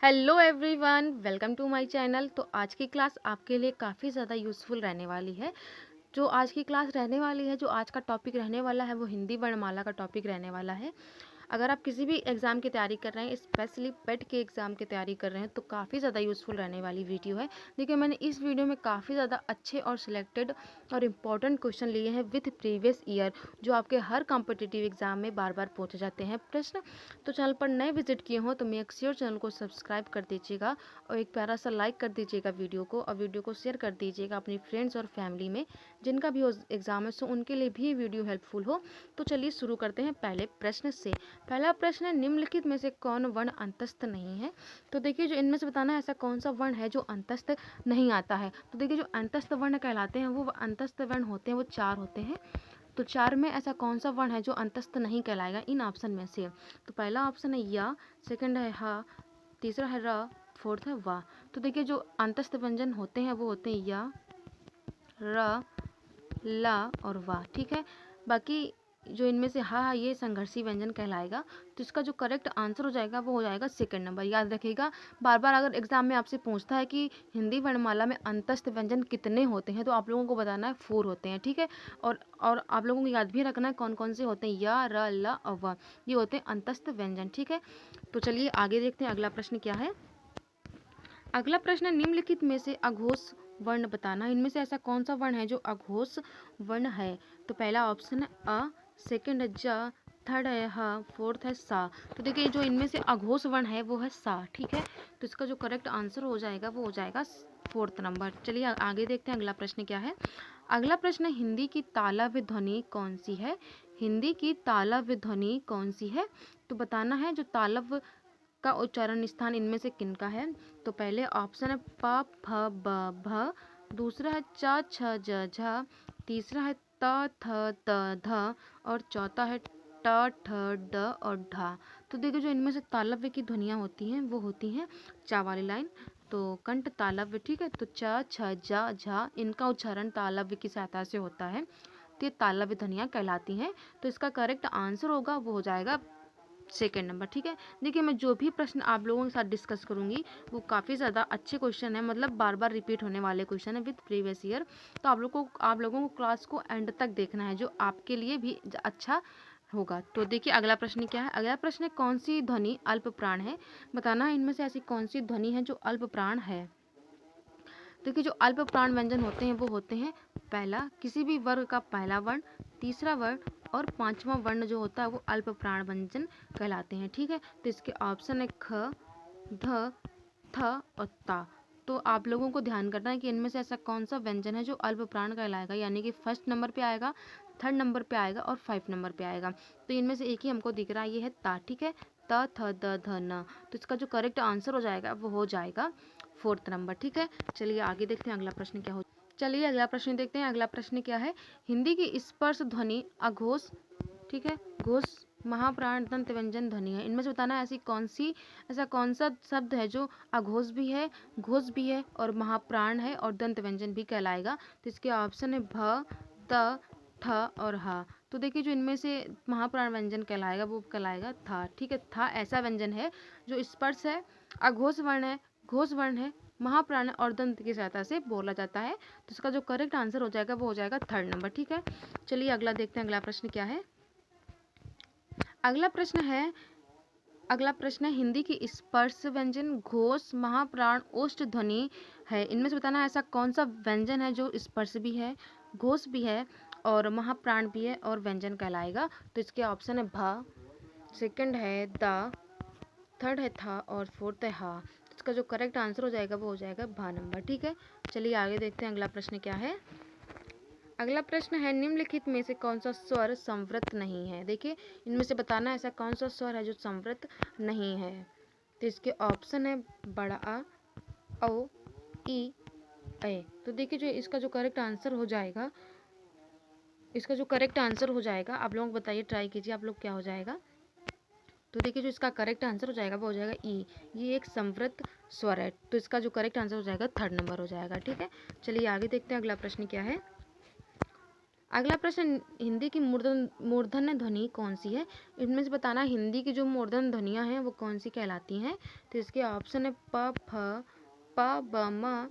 Hello everyone, welcome to my channel. तो आज की क्लास आपके लिए काफ़ी ज़्यादा यूज़फुल रहने वाली है। जो आज की क्लास रहने वाली है, जो आज का टॉपिक रहने वाला है, वो हिंदी वर्णमाला का टॉपिक रहने वाला है। अगर आप किसी भी एग्ज़ाम की तैयारी कर रहे हैं, स्पेशली पेट के एग्ज़ाम की तैयारी कर रहे हैं, तो काफ़ी ज़्यादा यूज़फुल रहने वाली वीडियो है। देखिए, मैंने इस वीडियो में काफ़ी ज़्यादा अच्छे और सिलेक्टेड और इम्पॉर्टेंट क्वेश्चन लिए हैं विथ प्रीवियस ईयर, जो आपके हर कॉम्पिटिटिव एग्ज़ाम में बार बार पूछे जाते हैं प्रश्न। तो चैनल पर नए विजिट किए हों तो मेक श्योर चैनल को सब्सक्राइब कर दीजिएगा और एक प्यारा सा लाइक कर दीजिएगा वीडियो को, और वीडियो को शेयर कर दीजिएगा अपनी फ्रेंड्स और फैमिली में जिनका भी एग्ज़ाम है, सो उनके लिए भी वीडियो हेल्पफुल हो। तो चलिए शुरू करते हैं पहले प्रश्न से। पहला प्रश्न है, निम्नलिखित में से कौन वर्ण अंतस्थ नहीं है? तो देखिए, जो इनमें से बताना है ऐसा कौन सा वर्ण है जो अंतस्थ नहीं आता है। तो देखिए, जो अंतस्थ वर्ण कहलाते हैं वो अंतस्थ वर्ण होते हैं, वो 4 होते हैं। तो 4 में ऐसा कौन सा वर्ण है जो अंतस्थ नहीं कहलाएगा इन ऑप्शन में से? तो पहला ऑप्शन है या, सेकंड है हा, तीसरा है र, फोर्थ है वा। तो देखिए, जो अंतस्थ व्यंजन होते हैं वो होते हैं या, र, ला और वा। ठीक है, बाकी जो इनमें से हा ये संघर्षी व्यंजन कहलाएगा। तो इसका जो करेक्ट आंसर हो जाएगा वो हो जाएगा सेकंड नंबर। याद रखिएगा, बार बार अगर एग्जाम में आपसे पूछता है कि हिंदी वर्णमाला में अंतस्थ व्यंजन कितने होते हैं, तो आप लोगों को बताना है 4 होते हैं। ठीक है, और आप लोगों को याद भी रखना है कौन कौन से होते हैं, या, र, ला और वा, ये होते हैं अंतस्थ व्यंजन। ठीक है, तो चलिए आगे देखते हैं अगला प्रश्न क्या है। अगला प्रश्न है, निम्नलिखित में से अघोष वर्ण बताना। इनमें से ऐसा कौन सा वर्ण है जो अघोष वर्ण है? तो पहला ऑप्शन है अ, सेकंड है ज, थर्ड है ह, फोर्थ है सा। तो देखिए, जो इनमें से अघोष वर्ण है वो है सा। ठीक है, तो इसका जो करेक्ट आंसर हो जाएगा वो हो जाएगा फोर्थ नंबर। चलिए आगे देखते हैं अगला प्रश्न क्या है। अगला प्रश्न है, हिंदी की तालव्य ध्वनि कौन सी है? हिंदी की तालव्य ध्वनि कौन सी है? तो बताना है जो तालव्य का उच्चारण स्थान इनमें से किनका है? तो पहले ऑप्शन है प, फ, ब, भ, दूसरा है च, छ, ज, झ, तीसरा है त, थ, त, ध, और चौथा है ट, ठ, ड और ढ। तो देखिए, जो इनमें से तालव्य की ध्वनियाँ होती हैं वो होती हैं चा वाली लाइन, तो कंठ तालव्य। ठीक है, तो च, छ, ज, झ इनका उच्चारण तालव्य की सहायता से होता है, तो ये तालव्य ध्वनियाँ कहलाती हैं। तो इसका करेक्ट आंसर होगा वो हो जाएगा सेकेंड नंबर। ठीक है, देखिए, मैं जो भी प्रश्न आप लोगों के साथ डिस्कस करूंगी वो काफ़ी ज़्यादा अच्छे क्वेश्चन है, मतलब बार बार रिपीट होने वाले क्वेश्चन है विद प्रीवियस ईयर। तो आप लोगों को क्लास को एंड तक देखना है, जो आपके लिए भी अच्छा होगा। तो देखिए अगला प्रश्न क्या है। अगला प्रश्न है, कौन सी ध्वनि अल्प प्राण है? बताना है इनमें से ऐसी कौन सी ध्वनि है जो अल्प प्राण है। देखिए, जो अल्प प्राण व्यंजन होते हैं वो होते हैं, पहला किसी भी वर्ग का पहला वर्ण, तीसरा वर्ण और पांचवा वर्ण जो होता है वो अल्प प्राण व्यंजन कहलाते हैं। ठीक है, तो इसके ऑप्शन है ख, ध, थ और ता। तो आप लोगों को ध्यान करना है कि इनमें से ऐसा कौन सा व्यंजन है जो अल्प प्राण कहलाएगा, यानी कि फर्स्ट नंबर पे आएगा, थर्ड नंबर पे आएगा और 5 नंबर पे आएगा। तो इनमें से एक ही हमको दिख रहा है, ये है ता। ठीक है, त, थ, द, ध, न। तो इसका जो करेक्ट आंसर हो जाएगा वो हो जाएगा फोर्थ नंबर। ठीक है, चलिए आगे देखते हैं अगला प्रश्न क्या हो। चलिए अगला प्रश्न देखते हैं। अगला प्रश्न क्या है, हिंदी की स्पर्श ध्वनि अघोष, ठीक है, घोष, महाप्राण, दंत व्यंजन ध्वनि है। इनमें से बताना है ऐसा कौन सा शब्द है जो अघोष भी है, घोष भी है और महाप्राण है और दंत व्यंजन भी कहलाएगा। तो इसके ऑप्शन है भ, त, ठ और ह। तो देखिए, जो इनमें से महाप्राण व्यंजन कहलाएगा वो कहलाएगा था। ठीक है, था ऐसा व्यंजन है जो स्पर्श है, अघोष वर्ण है, घोष वर्ण है, महाप्राण और दंत की सहायता से बोला जाता है। तो इसका जो करेक्ट आंसर हो जाएगा वो हो जाएगा थर्ड नंबर। ठीक है, चलिए अगला देखते हैं अगला प्रश्न क्या है। अगला प्रश्न है, हिंदी की स्पर्श व्यंजन घोष, महाप्राण, ओष्ठ ध्वनि है। इनमें से बताना है ऐसा कौन सा व्यंजन है जो स्पर्श भी है, घोष भी है और महाप्राण भी है और व्यंजन कहलाएगा। तो इसके ऑप्शन है भ, सेकंड है द, थर्ड है था और फोर्थ है हा। इसका जो करेक्ट आंसर हो जाएगा वो हो जाएगा भा नंबर। ठीक है, चलिए आगे देखते हैं अगला प्रश्न क्या है। अगला प्रश्न है, निम्नलिखित में से कौन सा स्वर संवृत नहीं है? देखिए, इनमें से बताना ऐसा कौन सा स्वर है जो संवृत नहीं है। तो इसके ऑप्शन है बड़ा आ, औ, ई, ए। तो देखिए, जो इसका जो करेक्ट आंसर हो जाएगा, आप लोग बताइए, ट्राई कीजिए आप लोग क्या हो जाएगा। तो देखिए, जो इसका करेक्ट आंसर हो जाएगा वो हो जाएगा ई, ये एक संवृत स्वर है। तो इसका जो करेक्ट आंसर हो जाएगा थर्ड नंबर हो जाएगा। ठीक है, चलिए आगे देखते हैं अगला प्रश्न क्या है। अगला प्रश्न, हिंदी की मूर्धन्य ध्वनि कौन सी है? इनमें से बताना हिंदी की जो मूर्धन्य ध्वनियाँ हैं वो कौन सी कहलाती हैं। तो इसके ऑप्शन है प, फ, प, ब, म,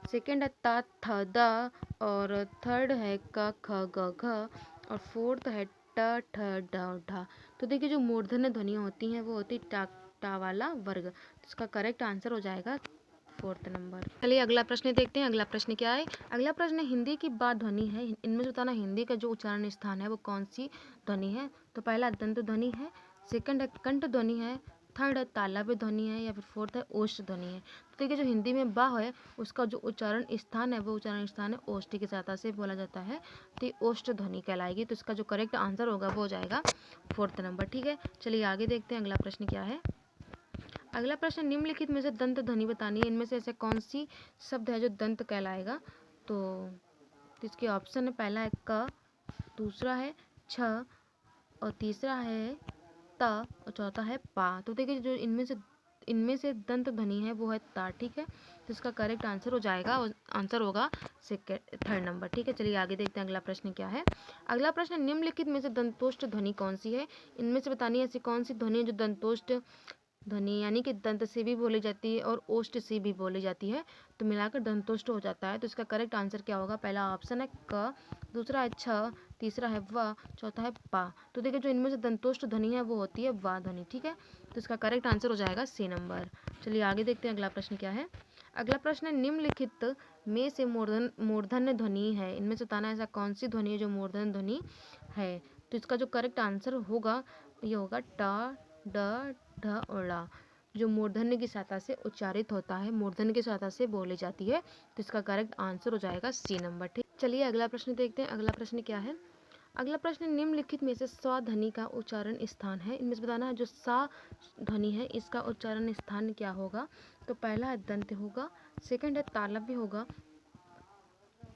सेकेंड है ता, थ, द, और थर्ड है क, ख, ग, घ, और फोर्थ है ट, ठ, ड, ढ। तो देखिए जो मूर्धन्य ध्वनियाँ होती हैं वो होती टा, टा वाला वर्ग। तो इसका करेक्ट आंसर हो जाएगा 4th नंबर। चलिए अगला प्रश्न देखते हैं। अगला प्रश्न क्या है? अगला प्रश्न हिंदी की बा ध्वनि है, इनमें से बताना हिंदी का जो उच्चारण स्थान है वो कौन सी ध्वनि है। तो पहला दंत ध्वनि है, सेकंड है कंठ ध्वनि है, थर्ड है तालव्य ध्वनि है, या फिर फोर्थ है ओष्ठ ध्वनि है। तो देखिए जो हिंदी में बा है उसका जो उच्चारण स्थान है वो उच्चारण स्थान है ओष्ठ की सहायता से बोला जाता है, तो ये ओष्ठ ध्वनि कहलाएगी। तो इसका जो करेक्ट आंसर होगा वो हो जाएगा 4th नंबर। ठीक है, चलिए आगे देखते हैं अगला प्रश्न क्या है। अगला प्रश्न, निम्नलिखित में से दंत ध्वनि बतानी है, इनमें से ऐसे कौन सी शब्द है जो दंत कहलाएगा। तो इसके ऑप्शन है, पहला है क, दूसरा है छ, और तीसरा है त, और चौथा है पा। तो देखिए जो इनमें से दंत ध्वनि है वो है ता। ठीक है, तो इसका करेक्ट आंसर हो जाएगा, आंसर होगा 3rd नंबर। ठीक है, चलिए आगे देखते हैं अगला प्रश्न क्या है। अगला प्रश्न, निम्नलिखित में से दंतोष्ठ ध्वनि कौन सी है? इनमें से बतानी है ऐसी कौन सी ध्वनि है जो दंतोष्ठ ध्वनि यानी कि दंत से भी बोली जाती है और ओष्ठ से भी बोली जाती है, तो मिलाकर दंतोष्ठ हो जाता है। तो इसका करेक्ट आंसर क्या होगा? पहला ऑप्शन है क, दूसरा है छ, तीसरा है व, चौथा है पा। तो देखिए जो इनमें से दंतोष्ठ ध्वनि है वो होती है वा ध्वनि। ठीक है, तो इसका करेक्ट आंसर हो जाएगा C नंबर। चलिए आगे देखते हैं अगला प्रश्न क्या है। अगला प्रश्न है, निम्नलिखित में से मूर्धन्य ध्वनि है, इनमें से बताना ऐसा कौन सी ध्वनि है जो मूर्धन्य ध्वनि है। तो इसका जो करेक्ट आंसर होगा ये होगा ट, ड, ढ और ला, जो मूर्धन्य की सहायता से उच्चारित होता है, मूर्धन्य की सहायता से बोली जाती है। तो इसका करेक्ट आंसर हो जाएगा C नंबर। ठीक, चलिए अगला प्रश्न देखते हैं। अगला प्रश्न क्या है। अगला प्रश्न, निम्नलिखित में से स ध्वनि का उच्चारण स्थान है, इनमें से बताना है जो सा ध्वनि है इसका उच्चारण स्थान क्या होगा। तो पहला है दंत होगा, सेकंड है तालव्य होगा,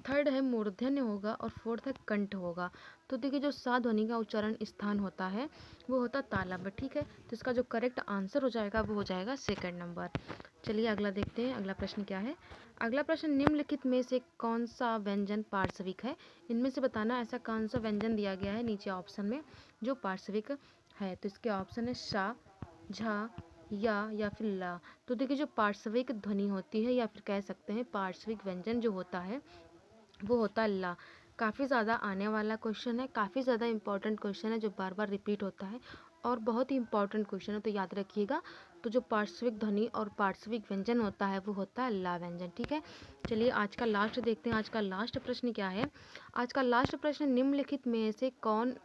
थर्ड है मूर्धन्य होगा, और फोर्थ है कंठ होगा। तो देखिए जो सा ध्वनि का उच्चारण स्थान होता है वो होता तालव्य। ठीक है, तो इसका जो करेक्ट आंसर हो जाएगा वो हो जाएगा 2nd नंबर। चलिए अगला देखते हैं। अगला प्रश्न क्या है। अगला प्रश्न, निम्नलिखित में से कौन सा व्यंजन पार्श्विक है? इनमें से बताना ऐसा कौन सा व्यंजन दिया गया है नीचे ऑप्शन में जो पार्श्विक है। तो इसके ऑप्शन है शा, झा, या फिर ला। तो देखिए जो पार्श्विक ध्वनि होती है या फिर कह सकते हैं पार्श्विक व्यंजन जो होता है वो होता है ला। काफ़ी ज़्यादा आने वाला क्वेश्चन है, काफ़ी ज़्यादा इंपॉर्टेंट क्वेश्चन है जो बार बार रिपीट होता है और बहुत ही इंपॉर्टेंट क्वेश्चन है, तो याद रखिएगा। तो जो पार्श्विक ध्वनि और पार्श्विक व्यंजन होता है वो होता है ला व्यंजन। ठीक है, चलिए आज का लास्ट देखते हैं। आज का लास्ट प्रश्न क्या है। आज का लास्ट प्रश्न, निम्नलिखित में से कौन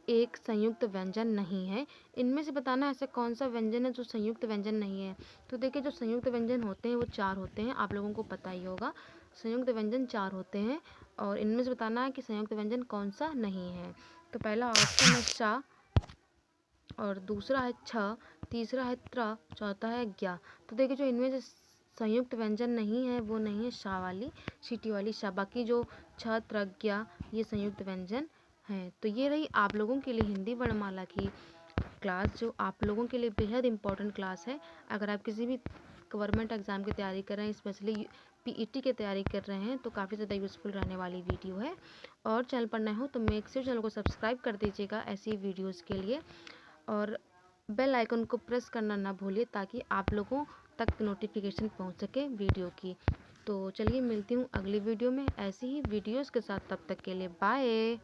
एक संयुक्त व्यंजन नहीं है? इनमें से बताना ऐसा कौन सा व्यंजन है जो संयुक्त व्यंजन नहीं है। तो देखिए जो संयुक्त व्यंजन होते हैं वो 4 होते हैं, आप लोगों को पता ही होगा। संयुक्त व्यंजन 4 होते हैं और इनमें से बताना है कि संयुक्त व्यंजन कौन सा नहीं है। तो पहला ऑप्शन है शा, और दूसरा है छ, तीसरा है त्र, चौथा है ज्ञा। तो देखिए जो इनमें से संयुक्त व्यंजन नहीं है वो नहीं है शा वाली, सीटी वाली शा। बाकी जो छ, त्र, ज्ञा ये संयुक्त व्यंजन हैं। तो ये रही आप लोगों के लिए हिंदी वर्णमाला की क्लास, जो आप लोगों के लिए बेहद इंपॉर्टेंट क्लास है। अगर आप किसी भी गवर्नमेंट एग्ज़ाम की तैयारी कर रहे हैं, स्पेशली पीईटी की तैयारी कर रहे हैं, तो काफ़ी ज़्यादा यूज़फुल रहने वाली वीडियो है। और चैनल पर नए हो तो मेक श्योर चैनल को सब्सक्राइब कर दीजिएगा ऐसी वीडियोज़ के लिए, और बेल आइकन को प्रेस करना ना भूलिए ताकि आप लोगों तक नोटिफिकेशन पहुंच सके वीडियो की। तो चलिए मिलती हूँ अगली वीडियो में ऐसी ही वीडियोज़ के साथ, तब तक के लिए बाय।